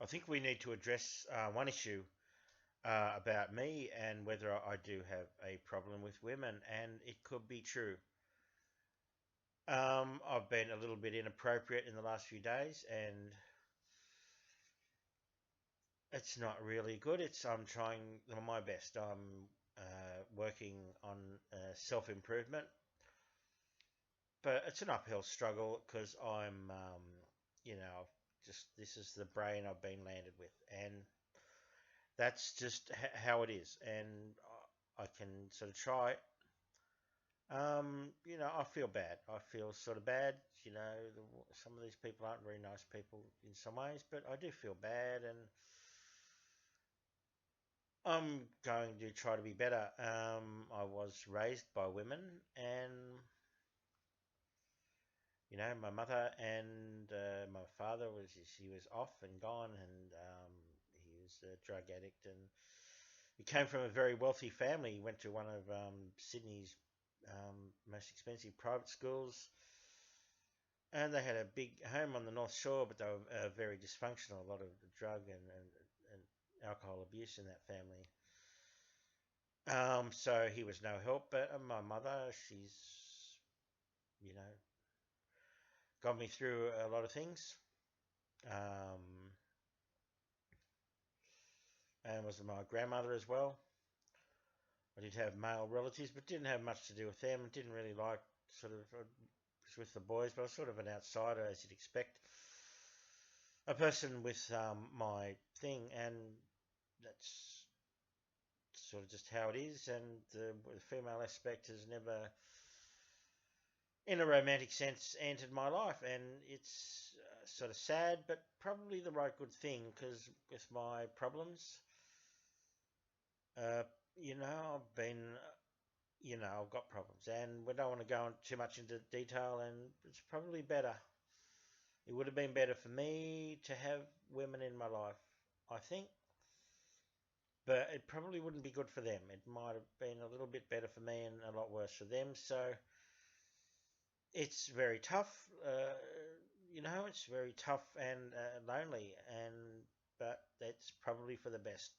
I think we need to address one issue about me and whether I do have a problem with women, and it could be true. I've been a little bit inappropriate in the last few days, and it's not really good. I'm trying my best. I'm working on self improvement, but it's an uphill struggle because you know, just this is the brain I've been landed with, and that's just how it is. And I can sort of try. I feel bad. I feel sort of bad. Some of these people aren't very nice people in some ways, but I do feel bad, and I'm going to try to be better. I was raised by women, and my mother and my father he was off and gone, and he was a drug addict, and he came from a very wealthy family. He went to one of Sydney's most expensive private schools, and they had a big home on the North Shore, but they were very dysfunctional. A lot of drug and alcohol abuse in that family. So he was no help. But my mother, she's you know got me through a lot of things. Um, and was my grandmother as well. I did have male relatives, but didn't have much to do with them. Didn't really like sort of with the boys, but I was sort of an outsider, as you'd expect. A person with my thing, and that's sort of just how it is. And the female aspect has never, in a romantic sense, entered my life, and it's sort of sad, but probably the right good thing because with my problems, uh, I've been, I've got problems, and we don't want to go too much into detail, and it's probably better. It would have been better for me to have women in my life, I think, but it probably wouldn't be good for them. It might have been a little bit better for me and a lot worse for them. So it's very tough. It's very tough and lonely, and but that's probably for the best.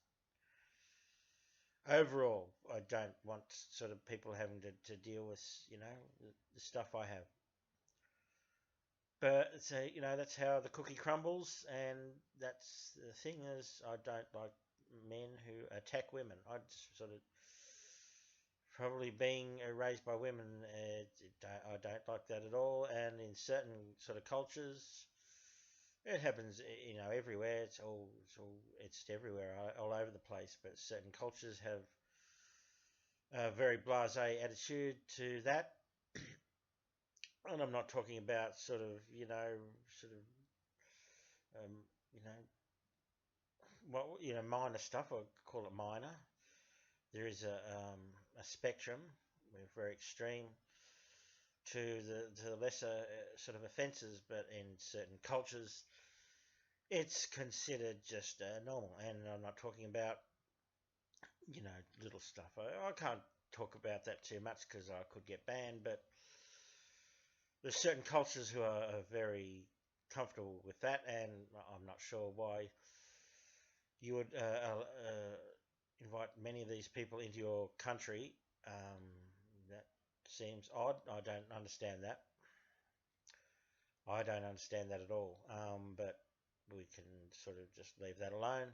Overall, I don't want sort of people having to deal with the stuff I have. But so that's how the cookie crumbles, and that's the thing is I don't like men who attack women. I just sort of probably being raised by women, I don't like that at all. And in certain sort of cultures, it happens, everywhere. It's everywhere, all over the place. But certain cultures have a very blasé attitude to that. And I'm not talking about um, you know, minor stuff. I call it minor. There is a spectrum. We're very extreme to the lesser sort of offences, but in certain cultures, it's considered just normal. And I'm not talking about little stuff. I can't talk about that too much because I could get banned. But there's certain cultures who are very comfortable with that, and I'm not sure why you would invite many of these people into your country. That seems odd. I don't understand that. I don't understand that at all. But we can sort of just leave that alone.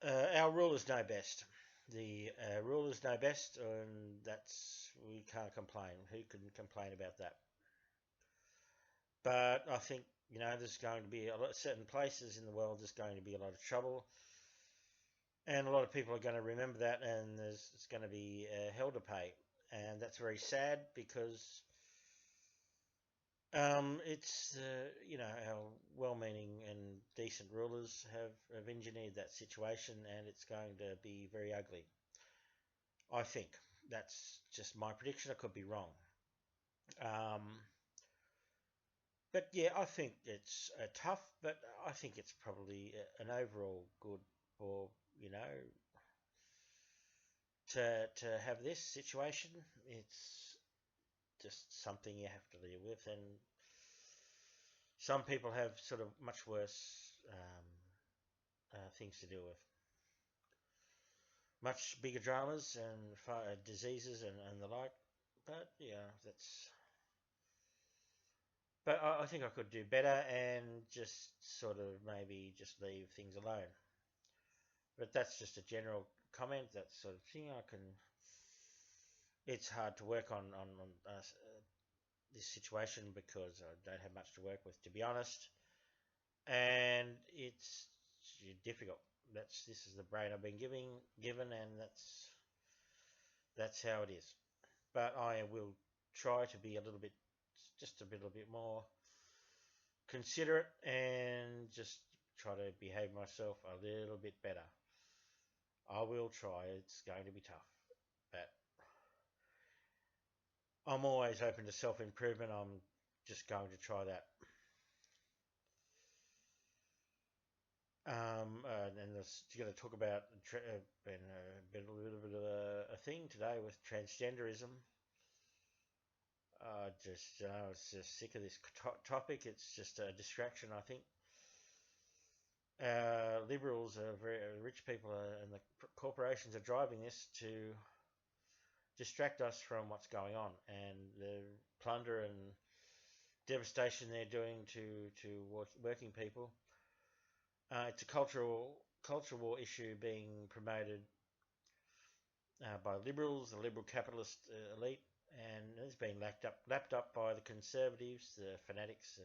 Our rulers know best. The rulers know best, and we can't complain. Who can complain about that? But I think there's going to be certain places in the world. There's going to be a lot of trouble, and a lot of people are going to remember that, and it's going to be hell to pay, and that's very sad because it's our well-meaning and decent rulers have engineered that situation, and it's going to be very ugly. I think that's just my prediction. I could be wrong. Um, but yeah, I think it's tough, but I think it's probably an overall good for to have this situation. It's just something you have to deal with, and Some people have sort of much worse things to deal with, much bigger dramas and diseases and the like. But yeah, that's. But I think I could do better and just sort of maybe just leave things alone. But that's just a general comment. That sort of thing I can. It's hard to work on this situation because I don't have much to work with, to be honest, and it's difficult. This is the brain I've been given, and that's how it is. But I will try to be a little bit, just a little bit more considerate, and just try to behave myself a little bit better. I will try. It's going to be tough, but I'm always open to self improvement. I'm just going to try that. And this, you're going to talk about been a little bit of a thing today with transgenderism. I was just sick of this topic. It's just a distraction, I think. Liberals are very rich people, and the corporations are driving this to distract us from what's going on and the plunder and devastation they're doing to working people. It's a cultural war issue being promoted by liberals, the liberal capitalist elite, and it's been lapped up by the conservatives, the fanatics,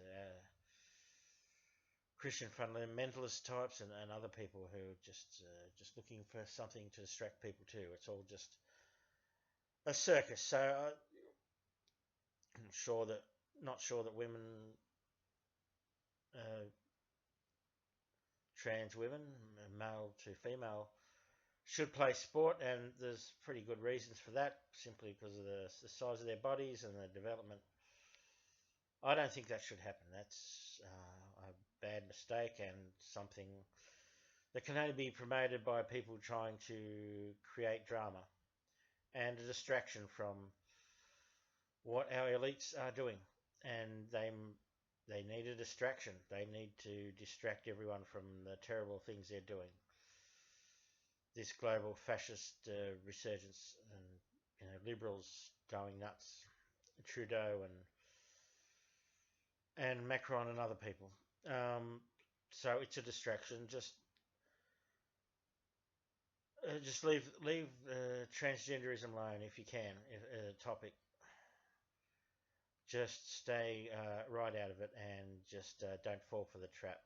Christian fundamentalist types, and other people who are just looking for something to distract people too. It's all just a circus. So I'm not sure that women, uh, trans women, male to female, should play sport, and there's pretty good reasons for that, simply because of the size of their bodies and the development. I don't think that should happen. That's a bad mistake and something that can only be promoted by people trying to create drama and a distraction from what our elites are doing. And they need a distraction. They need to distract everyone from the terrible things they're doing. This global fascist resurgence, and liberals going nuts, Trudeau and Macron and other people. So it's a distraction. Just leave transgenderism alone if you can. Topic. Just stay right out of it, and just don't fall for the trap.